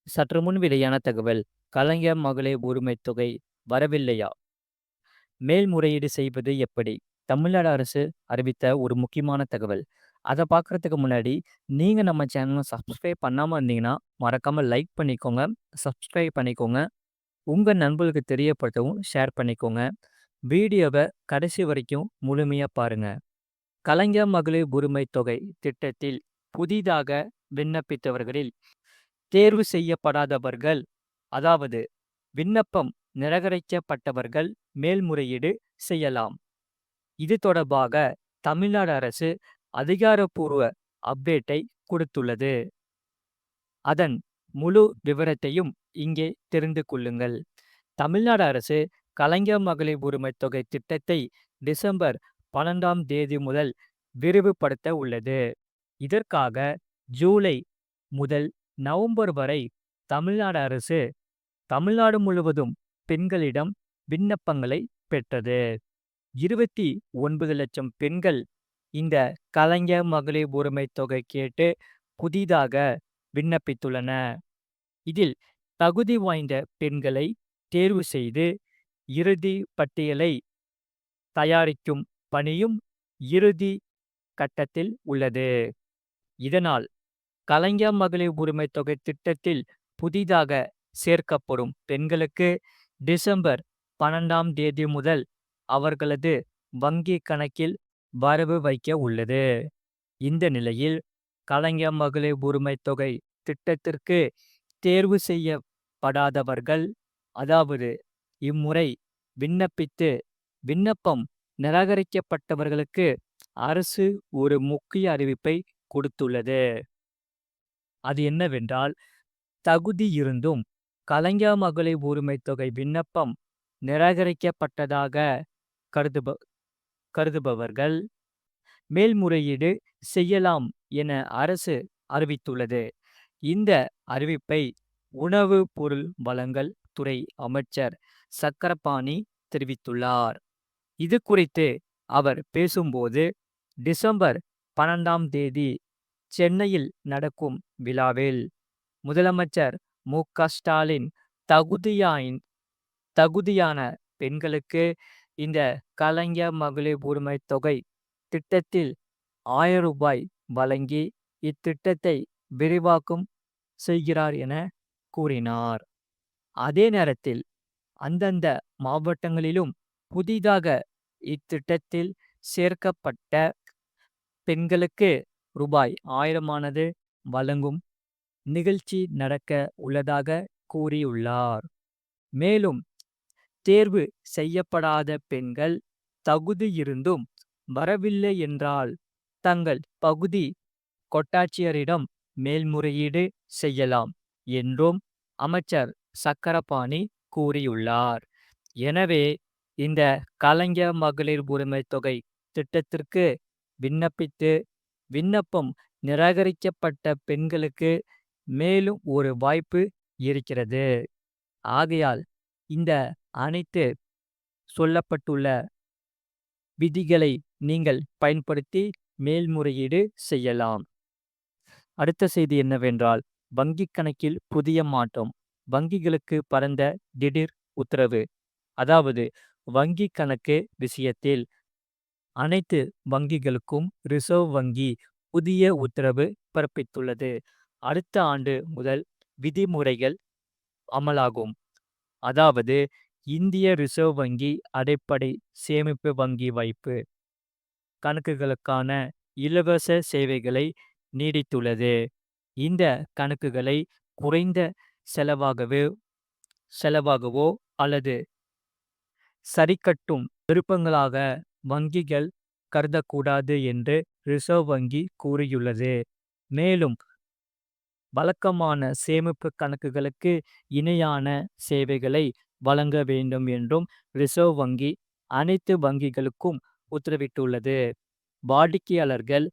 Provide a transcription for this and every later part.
சற்று முன் வெளியான தகவல். கலைஞர் மகளிர் உரிமைத் தொகை வரவில்லையா? மேல்முறையீடு செய்வது எப்படி? தமிழ்நாடு அரசு அறிவித்த ஒரு முக்கியமான தகவல். அத பார்க்கறதுக்கு முன்னாடி, நீங்க நம்ம சேனல சப்ஸ்கிரைப் பண்ணாம இருந்தீங்கன்னா, மறக்காம லைக் பண்ணிக்கோங்க, சப்ஸ்கிரைப் பண்ணிக்கோங்க. உங்க நண்பர்களுக்கு தெரியப்படுத்தவும் ஷேர் பண்ணிக்கோங்க. வீடியோவ கடைசி வரைக்கும் முழுமையா பாருங்க. கலைஞர் மகளிர் உரிமைத் தொகை திட்டத்தில் புதிதாக விண்ணப்பித்தவர்களில் தேர்வு செய்யப்படாதவர்கள், அதாவது விண்ணப்பம் நிராகரிக்கப்பட்டவர்கள் மேல்முறையீடு செய்யலாம். இது தொடர்பாக தமிழ்நாடு அரசு அதிகாரப்பூர்வ அப்டேட்டை கொடுத்துள்ளது. அதன் முழு விவரத்தையும் இங்கே தெரிந்து கொள்ளுங்கள். தமிழ்நாடு அரசு கலைஞர் மகளிர் உரிமைத் தொகை திட்டத்தை டிசம்பர் 12ஆம் தேதி முதல் விரிவுபடுத்த உள்ளது. இதற்காக ஜூலை முதல் நவம்பர் வரை தமிழ்நாடு அரசு தமிழ்நாடு முழுவதும் பெண்களிடம் விண்ணப்பங்களை பெற்றது. 29 லட்சம் பெண்கள் இந்த கலைஞர் மகளிர் உரிமைத் தொகை கேட்டு புதிதாக விண்ணப்பித்துள்ளன. இதில் தகுதி வாய்ந்த பெண்களை தேர்வு செய்து இறுதி பட்டியலை தயாரிக்கும் பணியும் இறுதி கட்டத்தில் உள்ளது. இதனால் கலைஞர் மகளிர் உரிமைத் தொகை திட்டத்தில் புதிதாக சேர்க்கப்படும் பெண்களுக்கு டிசம்பர் 12ஆம் தேதி முதல் அவர்களது வங்கி கணக்கில் வரவு வைக்க உள்ளது. இந்த நிலையில் கலைஞர் மகளிர் உரிமைத் தொகை திட்டத்திற்கு தேர்வு செய்யப்படாதவர்கள், அதாவது இம்முறை விண்ணப்பித்து விண்ணப்பம் நிராகரிக்கப்பட்டவர்களுக்கு அரசு ஒரு முக்கிய அறிவிப்பை கொடுத்துள்ளது. அது என்னவென்றால், தகுதி இருந்தும் கலைஞர் மகளிர் உரிமைத் தொகை விண்ணப்பம் நிராகரிக்கப்பட்டதாக கருதுப கருதுபவர்கள் மேல்முறையீடு செய்யலாம் என அரசு அறிவித்துள்ளது. இந்த அறிவிப்பை உணவு பொருள் வழங்கல் துறை அமைச்சர் சக்கரபாணி தெரிவித்துள்ளார். இது குறித்து அவர் பேசும்போது, டிசம்பர் 12ஆம் தேதி சென்னையில் நடக்கும் விழாவில் முதலமைச்சர் மு.க.ஸ்டாலின் தகுதியான பெண்களுக்கு இந்த கலைஞர் மகளிர் உரிமைத் தொகை திட்டத்தில் ரூ.1000 வழங்கி இத்திட்டத்தை விரிவாக்கம் செய்கிறார் என கூறினார். அதே நேரத்தில் அந்தந்த மாவட்டங்களிலும் புதிதாக இத்திட்டத்தில் சேர்க்கப்பட்ட பெண்களுக்கு ரூ.1000 வழங்கும் நிகழ்ச்சி நடக்க உள்ளதாக கூறியுள்ளார். மேலும் தேர்வு செய்யப்படாத பெண்கள் தகுதி இருந்தும் வரவில்லை என்றால் தங்கள் பகுதி கோட்டாட்சியரிடம் மேல்முறையீடு செய்யலாம் என்றும் அமைச்சர் சக்கரபாணி கூறியுள்ளார். எனவே இந்த கலைஞர் மகளிர் உரிமைத் தொகை திட்டத்திற்கு விண்ணப்பித்து விண்ணப்பம் நிராகரிக்கப்பட்ட பெண்களுக்கு மேலும் ஒரு வாய்ப்பு இருக்கிறது. ஆகையால் இந்த அனைத்து சொல்லப்பட்டுள்ள விதிகளை நீங்கள் பயன்படுத்தி மேல்முறையீடு செய்யலாம். அடுத்த செய்தி என்னவென்றால், வங்கிக் கணக்கில் புதிய மாற்றம். வங்கிகளுக்கு பறந்த திடீர் உத்தரவு. அதாவது வங்கி கணக்கு விஷயத்தில் அனைத்து வங்கிகளுக்கும் ரிசர்வ் வங்கி புதிய உத்தரவு பிறப்பித்துள்ளது. அடுத்த ஆண்டு முதல் விதிமுறைகள் அமலாகும். அதாவது இந்திய ரிசர்வ் வங்கி அடிப்படை சேமிப்பு வங்கி வைப்பு கணக்குகளுக்கான இலவச சேவைகளை நீடித்துள்ளது. இந்த கணக்குகளை குறைந்த செலவாகவோ அல்லது சரிக்கட்டும் விருப்பங்களாக வங்கிகள் கருதக்கூடாது என்று ரிசர்வ் வங்கி கூறியுள்ளது. மேலும் வழக்கமான சேமிப்பு கணக்குகளுக்கு இணையான சேவைகளை வழங்க வேண்டும் என்றும் ரிசர்வ் வங்கி அனைத்து வங்கிகளுக்கும் உத்தரவிட்டுள்ளது. வாடிக்கையாளர்கள்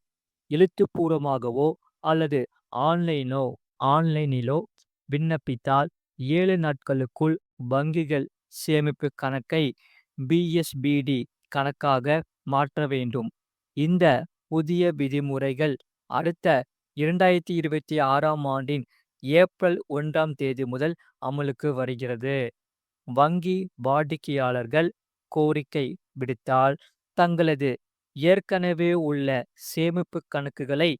எழுத்துப்பூர்வமாகவோ அல்லது ஆன்லைனிலோ விண்ணப்பித்தால் 7 நாட்களுக்குள் வங்கிகள் சேமிப்பு கணக்கை பிஎஸ்பிடி கணக்காக மாற்ற வேண்டும். இந்த புதிய விதிமுறைகள் அடுத்த 2026ஆம் ஆண்டின் ஏப்ரல் 1ஆம் தேதி முதல் அமலுக்கு வருகிறது. வங்கி வாடிக்கையாளர்கள் கோரிக்கை விடுத்தால் தங்களது ஏற்கனவே உள்ள சேமிப்பு கணக்குகளை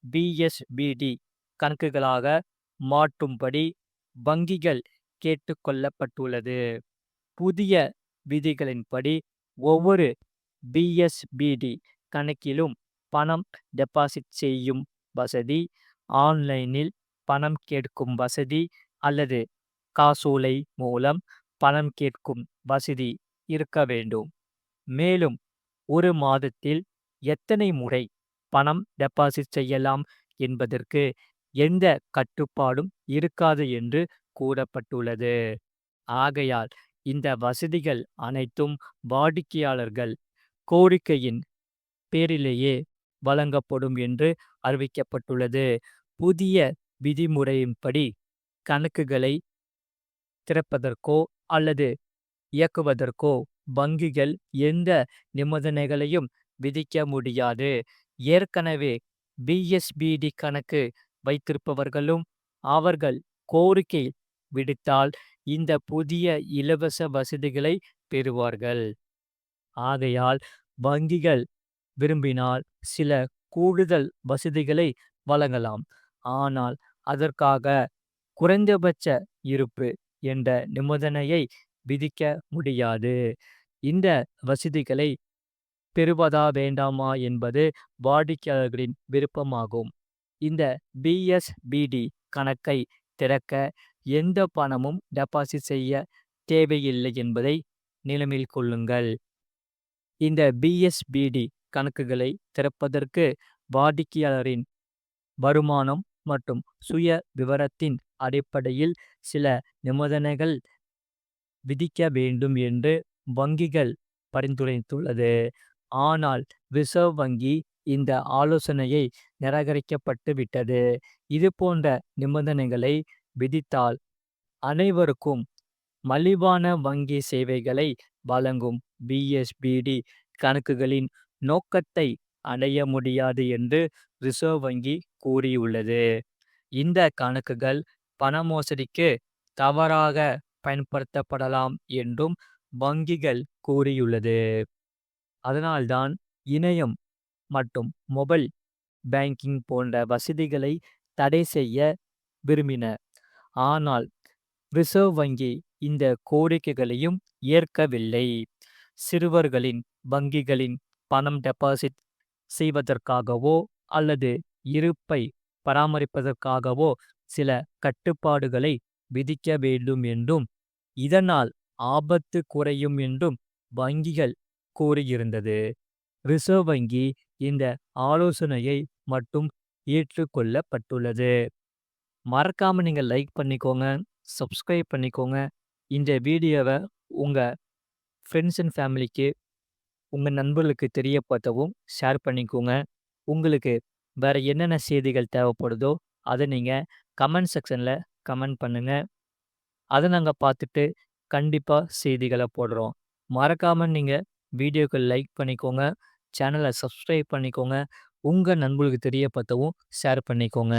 பிஎஸ்பிடி கணக்குகளாக மாற்றும்படி வங்கிகள் கேட்டுக்கொள்ளப்பட்டுள்ளது. புதிய விதிகளின்படி ஒவ்வொரு பிஎஸ்பிடி கணக்கிலும் பணம் டெபாசிட் செய்யும் வசதி, ஆன்லைனில் பணம் கேட்கும் வசதி அல்லது காசோலை மூலம் பணம் கேட்கும் வசதி இருக்க வேண்டும். மேலும் ஒரு மாதத்தில் எத்தனை முறை பணம் டெபாசிட் செய்யலாம் என்பதற்கு எந்த கட்டுப்பாடும் இருக்காது என்று கூறப்பட்டுள்ளது. ஆகையால் இந்த வசதிகள் அனைத்தும் வாடிக்கையாளர்கள் கோரிக்கையின் பேரிலேயே வழங்கப்படும் என்று அறிவிக்கப்பட்டுள்ளது. புதிய விதிமுறையின்படி கணக்குகளை திறப்பதற்கோ அல்லது இயக்குவதற்கோ வங்கிகள் எந்த நிபந்தனைகளையும் விதிக்க முடியாது. ஏற்கனவே பிஎஸ்பிடி கணக்கு வைத்திருப்பவர்களும் அவர்கள் கோரிக்கை விடுத்தால் இந்த புதிய இலவச வசதிகளை பெறுவார்கள். ஆகையால் வங்கிகள் விரும்பினால் சில கூடுதல் வசதிகளை வழங்கலாம். ஆனால் அதற்காக குறைந்தபட்ச இருப்பு என்ற நிபந்தனையை விதிக்க முடியாது. இந்த வசதிகளை பெறுவதா வேண்டாமா என்பது வாடிக்கையாளர்களின் விருப்பமாகும். இந்த பிஎஸ்பிடி கணக்கை திறக்க எந்த பணமும் டெபாசிட் செய்ய தேவையில்லை என்பதை நினைவில் கொள்ளுங்கள். இந்த பிஎஸ்பிடி கணக்குகளை திறப்பதற்கு வாடிக்கையாளரின் வருமானம் மற்றும் சுய விவரத்தின் அடிப்படையில் சில நிபந்தனைகள் விதிக்க வேண்டும் என்று வங்கிகள் பரிந்துரைத்துள்ளது. ஆனால் ரிசர்வ் வங்கி இந்த ஆலோசனையை நிராகரிக்கப்பட்டு விட்டது. இது போன்ற நிபந்தனைகளை விதித்தால் அனைவருக்கும் மலிவான வங்கி சேவைகளை வழங்கும் பிஎஸ்பிடி கணக்குகளின் நோக்கத்தை அடைய முடியாது என்று ரிசர்வ் வங்கி கூறியுள்ளது. இந்த கணக்குகள் பண மோசடிக்கு தவறாக பயன்படுத்தப்படலாம் என்றும் வங்கிகள் கூறியுள்ளது. அதனால்தான் இணையம் மற்றும் மொபைல் பேங்கிங் போன்ற வசதிகளை தடை செய்ய விரும்பின. ஆனால் ரிசர்வ் வங்கி இந்த கோரிக்கைகளையும் ஏற்கவில்லை. சிறுவர்களின் வங்கிகளின் பணம் டெபாசிட் செய்வதற்காகவோ அல்லது இருப்பை பராமரிப்பதற்காகவோ சில கட்டுப்பாடுகளை விதிக்க வேண்டும் என்றும் இதனால் ஆபத்து குறையும் என்றும் வங்கிகள் கூறியிருந்தது. ரிசர்வ் வங்கி இந்த ஆலோசனையை மட்டும் ஏற்றுக்கொள்ளப்பட்டுள்ளது. மறக்காம நீங்க லைக் பண்ணிக்கோங்க, சப்ஸ்கிரைப் பண்ணிக்கோங்க. இந்த வீடியோவை உங்க ஃப்ரெண்ட்ஸ் அண்ட் ஃபேமிலிக்கு, உங்க நண்பர்களுக்கு தெரியப்படுத்தவும் ஷேர் பண்ணிக்கோங்க. உங்களுக்கு வேற என்னென்ன செய்திகள் தேவைப்படுதோ அதை நீங்க கமெண்ட் செக்ஷன்ல கமெண்ட் பண்ணுங்க. அதை நாங்க பார்த்துட்டு கண்டிப்பா செய்திகளை போடுறோம். மறக்காம நீங்க வீடியோக்கு லைக் பண்ணிக்கோங்க, சேனலை சப்ஸ்கிரைப் பண்ணிக்கோங்க, உங்க நண்பர்களுக்கு தெரியப்படுத்தவும் ஷேர் பண்ணிக்கோங்க.